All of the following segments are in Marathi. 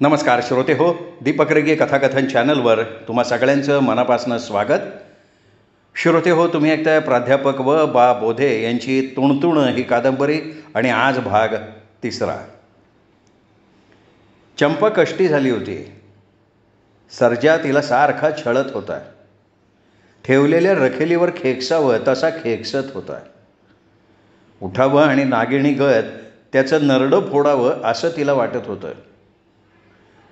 नमस्कार श्रोते हो, दीपक रेगे कथाकथन चॅनलवर तुम्हा सगळ्यांचं मनापासून स्वागत. श्रोते हो, तुम्ही ऐकताय प्राध्यापक व बा बोधे यांची तुणतुण ही कादंबरी आणि आज भाग 3. चंपा कष्टी झाली होती. सर्जा तिला सारखा छळत होता. ठेवलेल्या रखेलीवर खेकसावं तसा खेकसत होता. उठावं आणि नागिणी गत त्याचं नरडं फोडावं असं तिला वाटत होतं.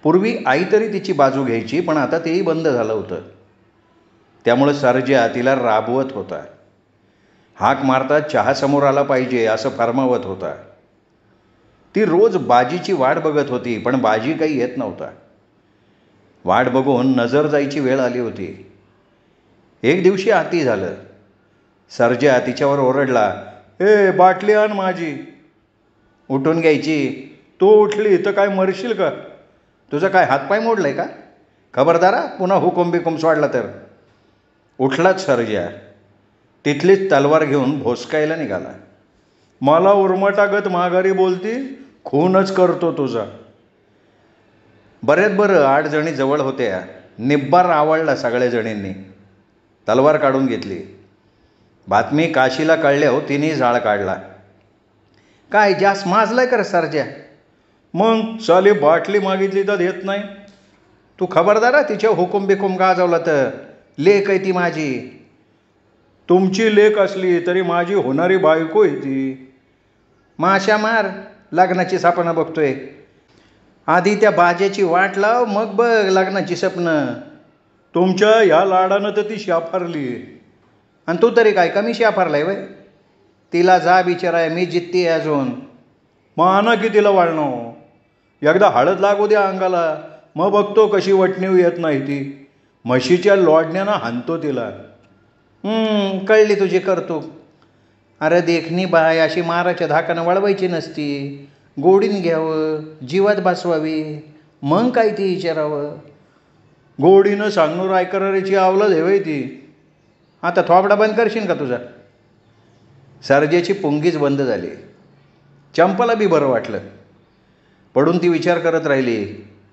पूर्वी आई तरी तिची बाजू घ्यायची, पण आता तेही बंद झालं होतं. त्यामुळं सर्जा तिला राबवत होता. हाक मारता चहा समोर आला पाहिजे असं फरमावत होता. ती रोज बाजीची वाट बघत होती, पण बाजी काही येत नव्हता. वाट बघून नजर जायची वेळ आली होती. एक दिवशी अति झालं. सर्जा तिच्यावर ओरडला, ए बाटली आण माझी. उठून घ्यायची. तू उठली तर काय मरशील का? तुझं काय हातपाय मोडलं आहे का? खबरदारा पुन्हा हुकुम बिकुम सोडला तर. उठलाच सर्जा. तिथलीच तलवार घेऊन भोसकायला निघाला. मला उर्मटागत माघारी बोलती, खूनच करतो तुझा. बरं 8 जणी जवळ होत्या. निब्बार आवडला सगळ्या जणींनी. तलवार काढून घेतली. बातमी काशीला कळल्यावर तिने जाळ काढला. काय जास्त माजलाय कर सर्जा? मग साली बाटली मागितली तर देत नाही. तू खबरदारा तिच्या हुकुम बिकुम गाजवला तर. लेक आहे ती माझी. तुमची लेक असली तरी माझी होणारी बायको आहे ती. माशा मार, लग्नाची स्वप्न बघतोय. आधी त्या बाजेची वाट लाव, मग बघ लग्नाची स्वप्न. तुमच्या ह्या लाडानं तर ती शाफारली. आणि तू तरी काय कमी शाफारलाय वय? तिला जा बिचाराय, मी जित्ती आहे अजून. माना की तिला वाळणं. एकदा हळद लागू द्या अंगाला, मग बघतो कशी वटणीव येत नाही ती. म्हशीच्या लोडण्यानं हाणतो तिला. कळली तुझी करतो. अरे देखणी बाय अशी माराच्या धाकानं वळवायची नसती. गोडीन घ्यावं, जीवात बसवावी, मग काय ती विचारावं. गोडीनं सांगणं रायकरारीची आवलं हेवाय ती. आता थोबडा बंद करशील का तुझा? सर्जेची पुंगीच बंद झाली. चंपाला बी बरं वाटलं. पडून ती विचार करत राहिली.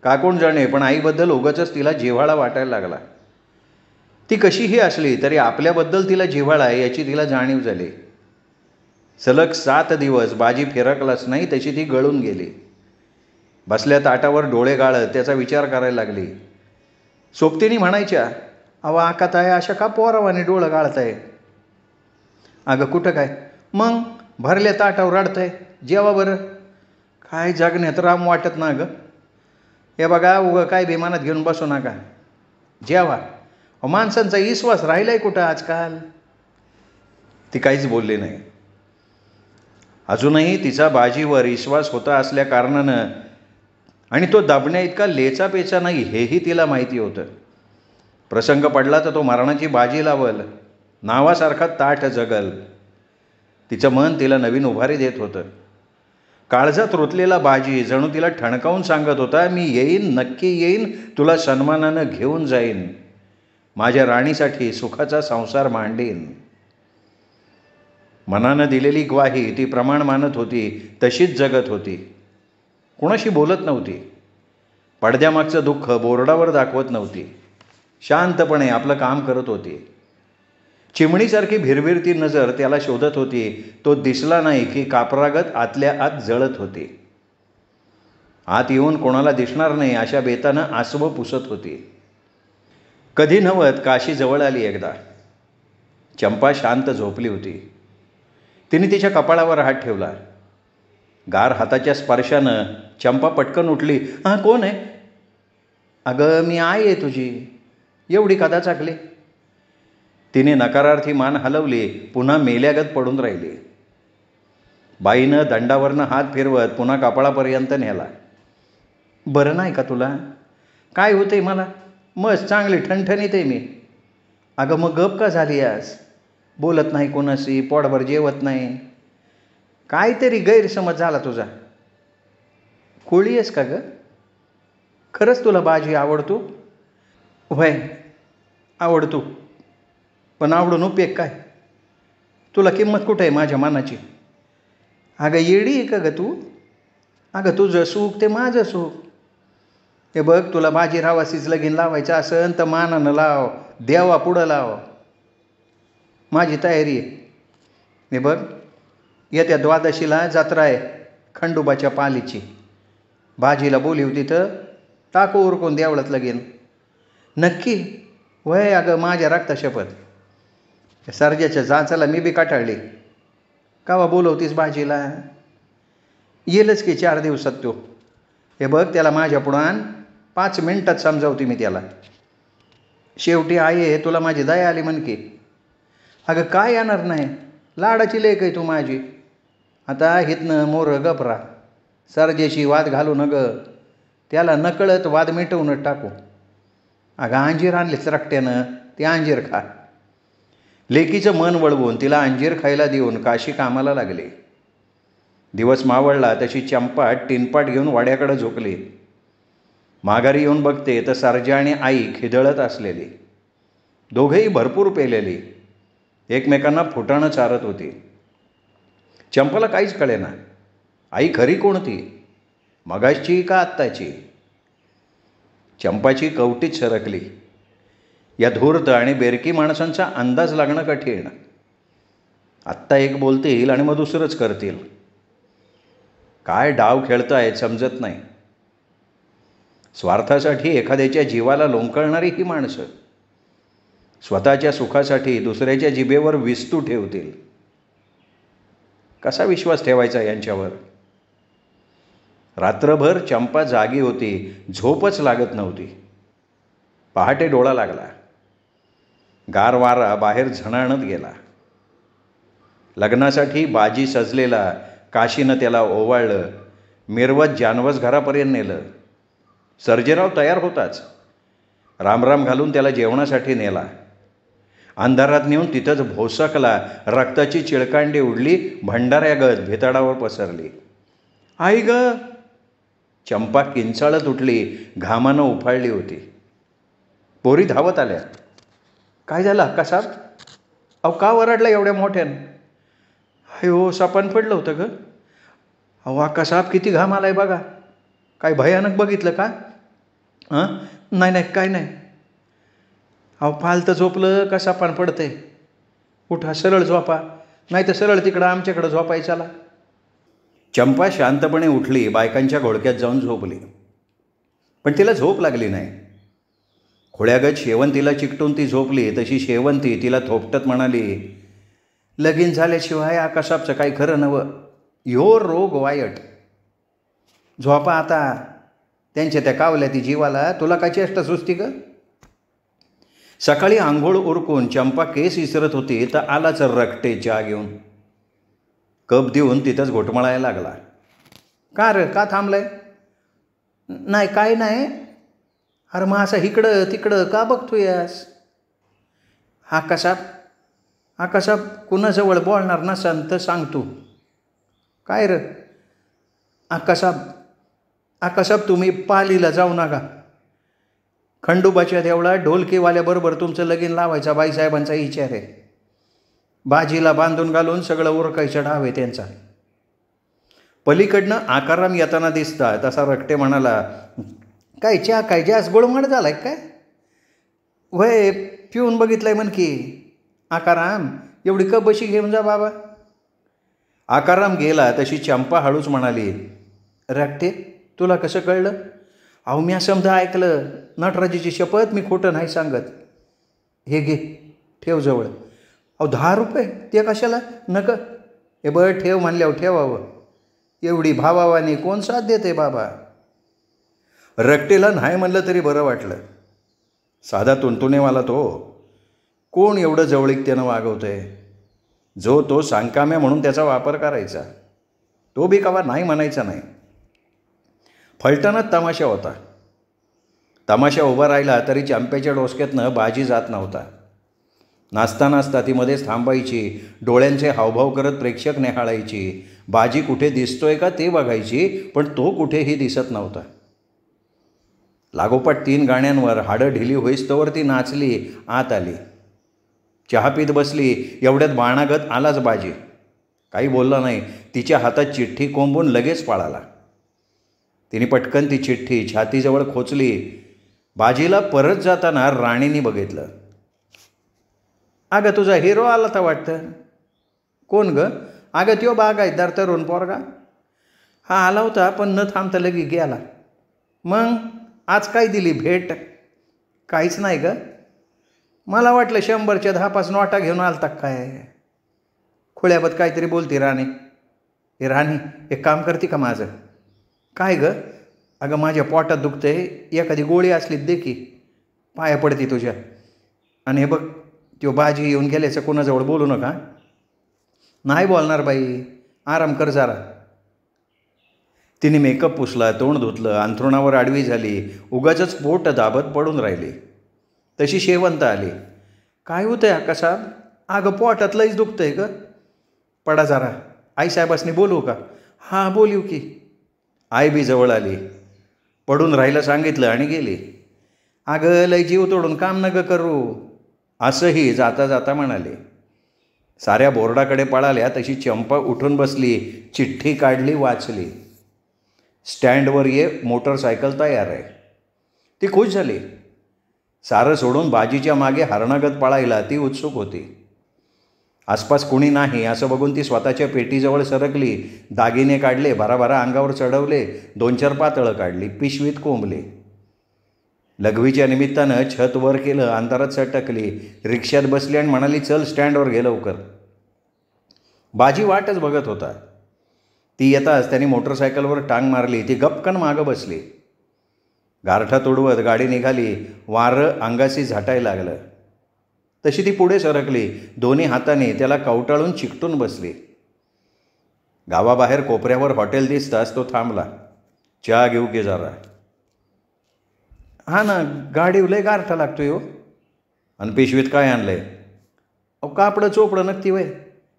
का कोण जाणे, पण आईबद्दल उगाचच तिला जिव्हाळा वाटायला लागला. ती कशीही असली तरी आपल्याबद्दल तिला जिव्हाळा आहे याची तिला जाणीव झाली. सलग 7 दिवस बाजी फिरकलाच नाही तशी ती गळून गेली. बसल्या ताटावर डोळे गाळत त्याचा विचार करायला लागली. सोबतीने म्हणायच्या, अहो आकाताय अशा का पोरावाने डोळं गाळताय? अगं कुठं काय, मग भरल्या ताटावर रडताय, जेवा बरं. काय जगण्यात राम वाटत ना गं. हे बघा उगं काय विमानात घेऊन बसू नका, जेवा. माणसांचा विश्वास राहिलाय कुठं आजकाल? ती काहीच बोलली नाही. अजूनही तिचा बाजीवर विश्वास होता असल्या कारणानं आणि तो दाबण्या इतका लेचापेचा नाही हेही तिला माहिती होतं. प्रसंग पडला तर तो मरणाची बाजी लावल, नावासारखा ताठ जगल. तिचं मन तिला नवीन उभारी देत होतं. काळजात रुतलेला बाजी जणू तिला ठणकावून सांगत होता, मी येईन, नक्की येईन, तुला सन्मानानं घेऊन जाईन, माझ्या राणीसाठी सुखाचा संसार मांडीन. मनानं दिलेली ग्वाही ती प्रमाण मानत होती, तशीच जगत होती. कुणाशी बोलत नव्हती. पडद्यामागचं दुःख बोर्डावर दाखवत नव्हती. शांतपणे आपलं काम करत होती. चिमणीसारखी भिरभिरती नजर त्याला शोधत होती. तो दिसला नाही की कापरागत आतल्या आत जळत होती. आत येऊन कोणाला दिसणार नाही अशा बेतानं आसवं पुसत होती. कधी नव्हत काशी जवळ आली एकदा. चंपा शांत झोपली होती. तिने तिच्या कपाळावर हात ठेवला. गार हाताच्या स्पर्शानं चंपा पटकन उठली. हां कोण आहे? अगं मी आई आहे तुझी. एवढी कदा चाकली? तिने नकारार्थी मान हलवली, पुन्हा मेल्यागत पडून राहिली. बाईनं दंडावरनं हात फिरवत पुन्हा कपाळापर्यंत नेला. बरं नाही का तुला? काय होतंय मला? मस्त चांगली ठणठणीत आहे मी. अगं मग गप का झाली आज? बोलत नाही कोणाशी, पोटभर जेवत नाही. काहीतरी गैरसमज झाला तुझा. कोळी आहेस का गं? खरंच तुला बाजी आवडतो? व्हय आवडतो, पण आवडून उपयोग काय? तुला किंमत कुठं आहे माझ्या मनाची? अगं येडी आहे का गं तू? अगं तुझं सुख ते माझं सुख. हे बघ, तुला भाजी रावासीच लगीन लावायचं असेल तर मानानं लाव, देवा पुढं लाव, माझी तयारी आहे. हे बघ, येत्या द्वादशीला जत्रा आहे खंडोबाच्या पालीची. भाजीला बोलीव, तिथं टाकू उरकून देवळात लगीन. नक्की? वय अगं, माझ्या रक्ता शपथ. सर्जाच्या जाचाला मी बी काटाळली. कावा बोलवतीस भाजीला? येईलच की 4 दिवसात तो. हे बघ, त्याला माझ्या पुढं 5 मिनिटात समजावते मी त्याला. शेवटी आई आहे, तुला माझी दया आली म्हण की. अगं काय येणार नाही, लाडाची लेक आहे तू माझी. आता हितनं मोर गपरा, सर्जेशी वाद घालू न ग, त्याला नकळत वाद मिटवूनच टाकू. अगं अंजीर आणलीच रकट्यानं, ते अंजीर खा. लेकीचं मन वळवून तिला अंजीर खायला देऊन काशी कामाला लागली. दिवस मावळला तशी चंपा टिनपाट घेऊन वाड्याकडे झोकली. माघारी येऊन बघते तर सर्जा आणि आई खिदळत असलेली, दोघेही भरपूर पेलेली, एकमेकांना फुटाणं चारत होती. चंपाला काहीच कळेना, आई खरी कोणती, मगाशची का आत्ताची? चंपाची कवटीच सरकली. या धूर्त आणि बेरकी माणसांचा अंदाज लागणं कठीण. आत्ता एक बोलतील आणि मग दुसरंच करतील. काय डाव खेळतायत समजत नाही. स्वार्थासाठी एखाद्याच्या जीवाला लोंबकळणारी ही माणसं स्वतःच्या सुखासाठी दुसऱ्याच्या जिभेवर विस्तू ठेवतील. कसा विश्वास ठेवायचा यांच्यावर? रात्रभर चंपा जागी होती, झोपच लागत नव्हती. पहाटे डोळा लागला. गार वारा बाहेर झणाणत गेला. लग्नासाठी बाजी सजलेला काशीनं त्याला ओवाळलं, मिरवत जानवस घरापर्यंत नेलं. सर्जेराव तयार होताच. रामराम घालून त्याला जेवणासाठी नेला. अंधारात नेऊन तिथंच भोसकला. रक्ताची चिळकांडी उडली, भंडाऱ्यागत भिताडावर पसरली. आई ग! चंपा किंचाळत उठली, घामानं उफाळली होती. पोरी धावत आल्या. काय झालं अक्कासाहेब? अहो का वरडला एवढ्या मोठ्यानं? अयो, सपान पडलं होतं ग. अहो अक्कासाहेब, किती घाम आलाय बघा. काय भयानक बघितलं का? नाही नाही, काय नाही. अहो फालतं झोपलं का सपान पडतंय? उठा, सरळ झोपा, नाही तर सरळ तिकडं आमच्याकडं झोपायचाला. चंपा शांतपणे उठली, बायकांच्या घोळक्यात जाऊन झोपली. पण तिला झोप लागली नाही. खोळ्यागत शेवंतीला चिकटून ती झोपली तशी शेवंती तिला थोपटत म्हणाली, लगीन झाल्याशिवाय आकाशाचं काही खरं नवं. ह्यो रोग वायट. झोपा आता. त्यांच्या त्या कावल्या ती जीवाला, तुला काय चेष्टा सुचती ग? सकाळी आंघोळ उरकून चंपा केस विसरत होती तर आलाच रकटे चहा घेऊन. कप देऊन तिथंच घोटमळायला लागला. का रे, का थांबलाय? नाही, काय नाही. अरे मग असं इकडं तिकडं का बघतोयस? आकाशाप कुणाजवळ बोलणार नसन तर सांग तू. काय रे? आकाशाप तुम्ही पालीला जाऊ नका. खंडोबाच्या देवळात ढोलकीवाल्याबरोबर तुमचं लगीन लावायचा बाईसाहेबांचा विचार आहे. बाजीला बांधून घालून सगळं उरकायचं डाव आहे त्यांचा. पलीकडनं आकाराम येताना दिसता तसा रकटे म्हणाला, काय चहा काय जास्त गोळमाड झालाय काय? वय पिऊन बघितलंय म्हण की. आकाराम, एवढी कप बशी घेऊन जा बाबा. आकाराम गेला तशी चंपा हळूच म्हणाली, रकटे तुला कसं कळलं? अहो मी समजा ऐकलं. नटराजीची शपथ, मी खोटं नाही सांगत. हे घे, ठेव जवळ. अहो 10 रुपये? ते कशाला? नक. हे बरं, ठेव म्हणल्यावर ठेवावं. एवढी भावावानी कोण साथ देते बाबा? रकटेला नाही म्हणलं तरी बरं वाटलं. साधा तुणतुणेवाला तो. कोण एवढं जवळीकतेनं वागवतंय? जो तो सांकाम्या म्हणून त्याचा वापर करायचा. तो बी कवा नाही म्हणायचा नाही. फलटणात तमाशा होता. तमाशा उभा राहिला तरी चंप्याच्या डोसक्यातनं बाजी जात नव्हता. नाचता नाचता ती मध्येच थांबायची, डोळ्यांचे हावभाव करत प्रेक्षक निहाळायची. बाजी कुठे दिसतोय का ते बघायची, पण तो कुठेही दिसत नव्हता. लागोपाठ 3 गाण्यांवर हाडं ढिली होईस्तोवर ती नाचली, आत आली. चहा पीत बसली, एवढ्यात बाणागत आलाच बाजी. काही बोलला नाही. तिच्या हातात चिठ्ठी कोंबून लगेच पळाला. तिने पटकन ती चिठ्ठी छातीजवळ खोचली. बाजीला परत जाताना राणीने बघितलं. अगं तुझा हिरो आला तर वाटतं. कोण ग? अगं त्यो बागायतदार तरुण पोरगा. हा आला होता पण न थांबता लगी गेला. मग आज काय दिली भेट? काहीच नाही ग. मला वाटलं 100च्या 10-5 नोटा घेऊन आलता काय. खुळ्याबत काहीतरी बोलती राणी. हे राणी एक काम करते का माझं? काय ग? अगं माझ्या पोटात दुखतंय, एखादी गोळी असली दे की, पाया पडती तुझ्या. आणि हे बघ त्यो बाजी येऊन गेल्याचं कोणाजवळ बोलू नका. नाही बोलणार बाई, आराम कर जरा. तिने मेकअप पुसला, तोंड धुतलं, अंथरुणावर आडवी झाली, उगाचच पोट दाबत पडून राहिली. तशी शेवंत आली. काय होतंय आकासाहेब? अगं पोटात लईच दुखतंय ग. पडा जरा, आईसाहेबासनी बोलवू का? हां बोलू की. आई बी जवळ आली. पडून राहायला सांगितलं आणि गेली. अगं लय जीव तोडून काम नग करू, असंही जाता जाता म्हणाले. साऱ्या बोर्डाकडे पळाल्या तशी चंपा उठून बसली, चिठ्ठी काढली, वाचली. स्टँडवर ये, मोटरसायकल तयार आहे. ती खुश झाली. सारं सोडून बाजीच्या मागे हरणागत पळायला ती उत्सुक होती. आसपास कुणी नाही असं बघून ती स्वतःच्या पेटीजवळ सरकली. दागिने काढले, भराभरा अंगावर चढवले, 2-4 पातळं काढली, पिशवीत कोंबली. लघवीच्या निमित्तानं छत वर केलं, अंधारात सटकली, रिक्षात बसली आणि म्हणाली चल स्टँडवर घे लवकर. बाजी वाटच बघत होता. ती येताच त्याने मोटरसायकलवर टांग मारली. ती गपकन मागं बसली. गारठा तुडवत गाडी निघाली. वारं अंगाशी झाटायला लागलं. तशी ती पुढे सरकली. दोन्ही हाताने त्याला कवटाळून चिकटून बसली. गावाबाहेर कोपऱ्यावर हॉटेल दिसताच तो थांबला. चहा घेऊ की जरा? हा ना, गाडी लय गारठा लागतोय हो. आणि पिशवीत काय आणलंय? अहो कापडं चोपडं नक्की वय.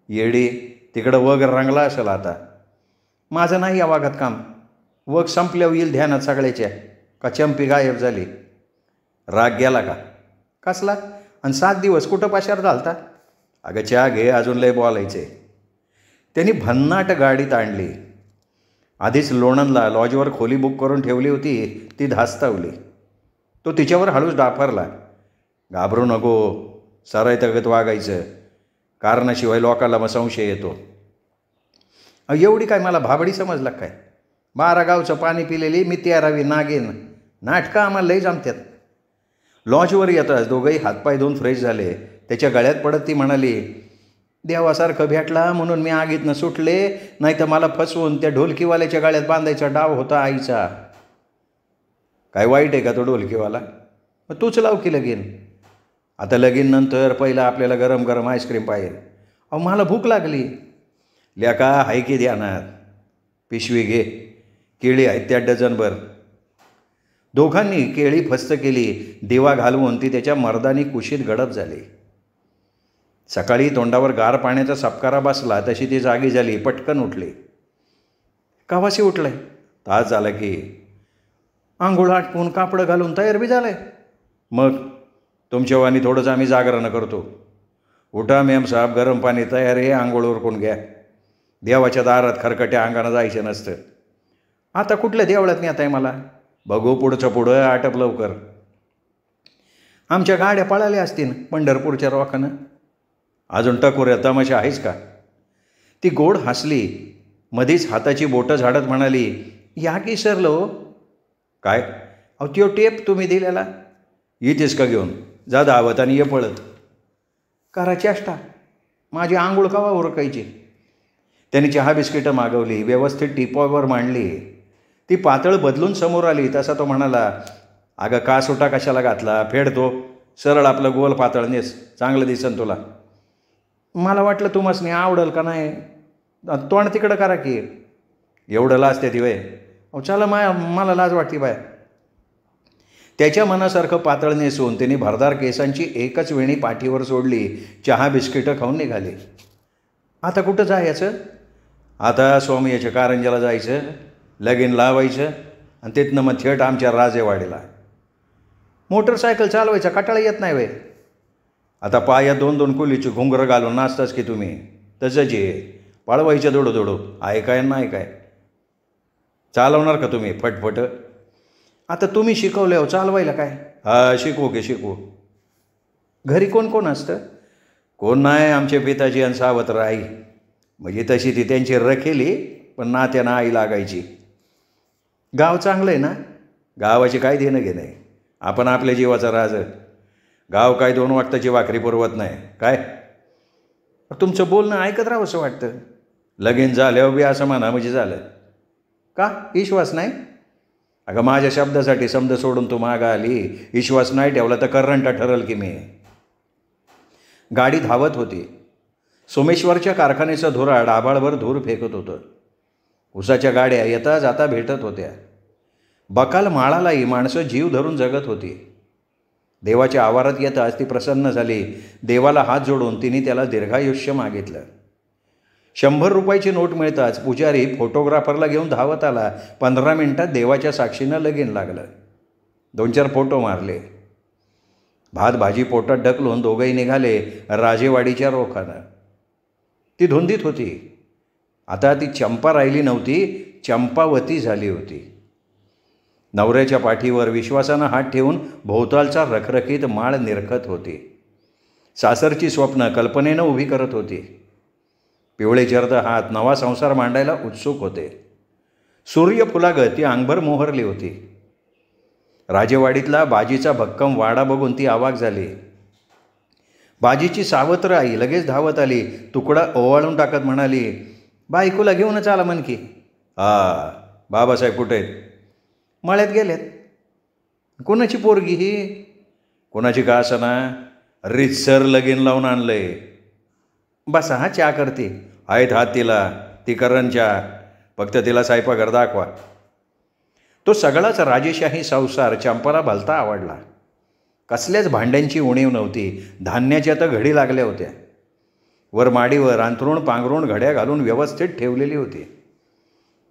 येडी, तिकडं वग रंगला असेल आता. माझं नाही या वागात काम. वग संपल्यावर येईल ध्यानात सगळ्याच्या. का चंपी गायब झाली? राग गेला का? कसला? आणि 7 दिवस कुठं पाशार झालता? अगं चहा घे, अजून लय बोलायचे. त्यांनी भन्नाट गाडीत आणली. आधीच लोणंदला लॉजवर खोली बुक करून ठेवली होती, ती धास्तावली. तो तिच्यावर हळूच डाफरला. घाबरू नको, सरायतगत वागायचं. कारणाशिवाय लोकांना मग संशय येतो. एवढी काय मला भाबडी समजला काय? 12 गावचं पाणी पिलेली मी 13वी नागेन. नाटकं आम्हाला लई जमतात. लॉजवर येताच दोघंही हातपाय धुवून फ्रेश झाले. त्याच्या गळ्यात पडत ती म्हणाली, देवासारखं भेटला म्हणून मी आगीतनं सुटले, नाही तर मला फसवून त्या ढोलकीवाल्याच्या गळ्यात बांधायचा डाव होता आईचा. काय वाईट आहे का तो ढोलकीवाला? मग तूच लाव की लगीन. आता लगीन नंतर पहिलं आपल्याला गरम गरम आईस्क्रीम पाहिजे. अहो मला भूक लागली. ल्याका हाय की ध्यानात. पिशवी घे, केळी आहेत त्या डझनभर. दोघांनी केळी फस्त केली. दिवा घालवून ती त्याच्या मर्दानी कुशीत गडप झाली. सकाळी तोंडावर गार पाण्याचा सपकारा बसला तशी ती जागी झाली. पटकन उठली. कावाशी उठलंय? तास झाला की. आंघोळ आटपून कापडं घालून तयार बी झालंय? मग तुमच्यावानी थोडंच आम्ही जागरण करतो. उठा मेम साहेब, गरम पाणी तयार आहे, आंघोळ उरकून घ्या. देवाच्या दारात खरकट्या अंगानं जायचं नसतं. आता कुठल्या देवळात नेत आहे मला? बघू पुढचं पुढं, आटप लवकर. आमच्या गाड्या पळाल्या असतील पंढरपूरच्या रोखानं. अजून टकोऱ्या तमाशा आहेच का? ती गोड हसली. मधीच हाताची बोटं झाडत म्हणाली, या की सरलो. काय? अहो त्यो टेप तुम्ही दिलेला. येतेस का घेऊन? जा धावत आणि ये पळत. करा चेष्टा. माझी आंघोळ कवा उरकायची? त्याने चहा बिस्किटं मागवली, व्यवस्थित टिपॉवर मांडली. ती पातळ बदलून समोर आली तसा तो म्हणाला, अगं का सुटा कशाला घातला? फेडतो, सरळ आपलं गोल पातळ नेस, चांगलं दिसन तुला. मला वाटलं तुम्हासनी आवडल का नाही. तोंड तिकडं करा की. एवढं लाजते ती वय? अहो चला मला लाज वाटते बाय. त्याच्या मनासारखं पातळ नेसून तिने भरदार केसांची एकच वेणी पाठीवर सोडली. चहा बिस्किटं खाऊन निघाली. आता कुठं जायचं? आता स्वामीयाच्या कारंजाला जायचं, लगीन लावायचं आणि तिथनं मग थेट आमच्या राजेवाडीला. मोटरसायकल चालवायचा कटाळा येत नाही वय? आता पायात 2-2 कुलीची घुंगरं घालून नाचताच की तुम्ही. तसंच आहे, पळवायचं दोडो आहे काय नाही काय. चालवणार का तुम्ही फटफट? आता तुम्ही शिकवले हो चालवायला काय? हा शिकवू की शिकवू. घरी कोण कोण असतं? कोण नाही, आमचे पिताजी आणि सावत्र आई. म्हणजे तशी ती त्यांची रखेली, पण नात्यानं आई लागायची. गाव चांगलं आहे ना? गावाची काय देणं घेणं आहे. आपण आपल्या जीवाचा राज. गाव काय 2 वक्ताची भाकरी पुरवत नाही काय? तुमचं बोलणं ऐकत राहावं असं वाटतं. लगीन झाल्यावर बी असं म्हणा म्हणजे झालं का? विश्वास नाही? अगं माझ्या शब्दासाठी समज सोडून तू मागं आली. विश्वास नाही ठेवला तर करंट ठरल की मी. गाडी धावत होती. सोमेश्वरच्या कारखान्याचं धुरा डाभाळभर धूर फेकत होतं. उसाच्या गाड्या येता जाता भेटत होत्या. बकाल माळालाही माणसं जीव धरून जगत होती. देवाच्या आवारात येताच ती प्रसन्न झाली. देवाला हात जोडून तिने त्याला दीर्घायुष्य मागितलं. 100 रुपयाची नोट मिळताच पुजारी फोटोग्राफरला घेऊन धावत आला. 15 मिनिटात देवाच्या साक्षीनं लगीन लागलं. 2-4 फोटो मारले. भात भाजी पोटात ढकलून दोघंही निघाले राजेवाडीच्या रोखानं. ती धुंदीत होती. आता ती चंपा राहिली नव्हती, चंपावती झाली होती. नवऱ्याच्या पाठीवर विश्वासानं हात ठेवून भोवतालचा रखरखीत माळ निरखत होती. सासरची स्वप्न कल्पनेनं उभी करत होती. पिवळे जर्द हात नवा संसार मांडायला उत्सुक होते. सूर्यफुलागत ती अंगभर मोहरली होती. राजेवाडीतला बाजीचा भक्कम वाडा बघून ती अवाक झाली. बाजीची सावत्र आई लगेच धावत आली. तुकडा ओवाळून टाकत म्हणाली, बायकोला घेऊनच आला म्हण की. हा, बाबासाहेब कुठे आहेत? मळ्यात गेलेत. कोणाची पोरगी ही? कोणाची का असना, रितसर लगीन लावून आणलंय. बसा हा, चहा करते. आहेत हात तिला, ती करण चहा. फक्त तिला स्वयंपाकघर दाखवा. तो सगळाच राजेशाही संसार चंपाला भलता आवडला. कसल्याच भांड्यांची उणीव नव्हती. धान्याच्या तर घडी लागल्या होत्या. वर माडीवर अंथरूण पांघरूण घड्या घालून व्यवस्थित ठेवलेली होती.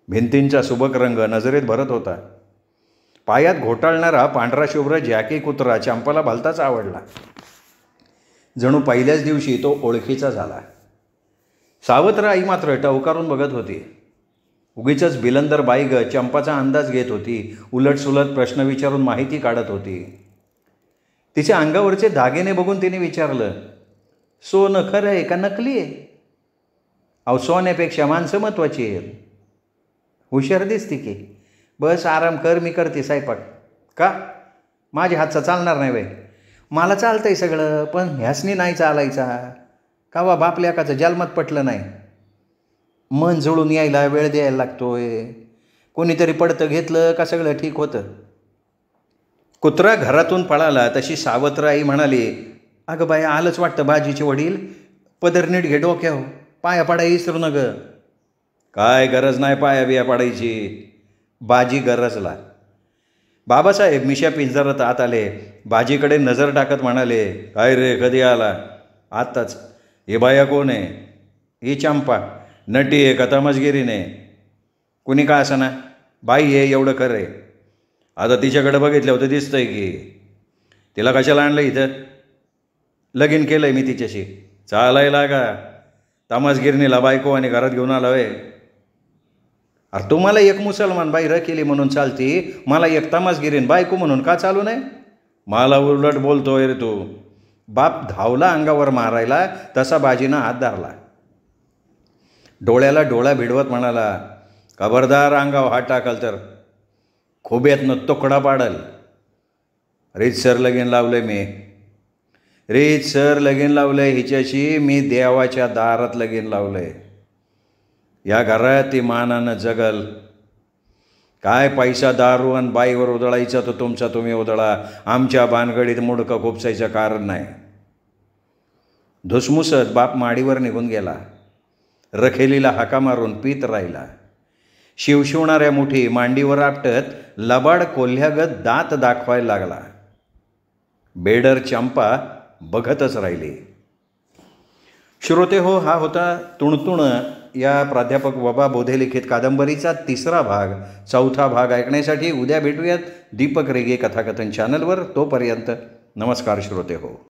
भिंतींचा सुबक रंग नजरेत भरत होता. पायात घोटाळणारा पांढरा शुभ्र जॅकी कुत्रा चंपाला भलताच आवडला. जणू पहिल्याच दिवशी तो ओळखीचा झाला. सावत्र आई मात्र टवकारून बघत होती. उगीचच बिलंदर बाई ग चंपाचा अंदाज घेत होती. उलटसुलट प्रश्न विचारून माहिती काढत होती. तिच्या अंगावरचे दागिने बघून तिने विचारलं, सोनं खरं आहे का नकली आहे? अहो, सोन्यापेक्षा माणसं महत्त्वाची आहेत. हुशार दिसते की. बस आराम कर, मी करते स्वयंपाक. का? माझ्या हातचा चालणार नाही बाई. मला चालतंय सगळं, पण ह्यासनी नाही चालायचा. का बा बापल्या एकाचं जन्मात पटलं नाही. मन जुळून यायला वेळ द्यायला लागतोय. कोणीतरी पडतं घेतलं का सगळं ठीक होतं. कुत्रा घरातून पळाला तशी सावत्र आई म्हणाली, अगं बाई, आलंच वाटतं बाजीचे वडील. पदर नीट घे डोक्यावर. पाया पाडाय इसरू न ग. काय गरज नाही पाया बिया पाडायची. बाजी गरजला. बाबासाहेब मिशा पिंजरात आत आले. बाजीकडे नजर टाकत म्हणाले, काय रे, कधी आला? आत्ताच. हे बाया कोण आहे? ही चंपा. नटी आहे का तमासगिरीने? कुणी का असं ना, बाई आहे एवढं खरं आहे. आता तिच्याकडे बघितलं होतं दिसतंय की. तिला कशाला आणलं इथं? लगीन केलं आहे मी तिच्याशी. चालायला का तमासगिरणीला बायको आणि घरात घेऊन आला होय? अरे तुम्हाला एक मुसलमान बाई केली म्हणून चालती, मला एक तमासगिरीन बायको म्हणून का चालू नाही? मला उलट बोलतोय रे तू. बाप धावला अंगावर मारायला तसा बाजीनं हात धरला. डोळ्याला डोळा भिडवत म्हणाला, खबरदार अंगावर हात टाकाल तर खोब्यातनं तुकडा पाडल. रीतसर लगीन लावलंय मी. रीतसर लगीन लावलंय हिच्याशी मी. देवाच्या दारात लगीन लावलंय. या घरात ती मानानं जगल. काय पैसा दारू आणि बाईवर उधळायचा तो तुमचा तुम्ही उधळा. आमच्या भानगडीत मुडकं खुपसायचं कारण नाही. धुसमुसत बाप माडीवर निघून गेला. रखेलीला हाका मारून पीत राहिला. शिवशिवणाऱ्या मुठी मांडीवर आपटत लबाड कोल्ह्यागत दात दाखवायला लागला. बेडर चंपा बघतच राहिली. श्रोते हो, हा होता तुणतुण या प्राध्यापक वबा बोधे लिखित कादंबरीचा 3रा भाग. 4था भाग ऐकण्यासाठी उद्या भेटूयात दीपक रेगे कथाकथन चॅनलवर. तोपर्यंत नमस्कार श्रोते हो.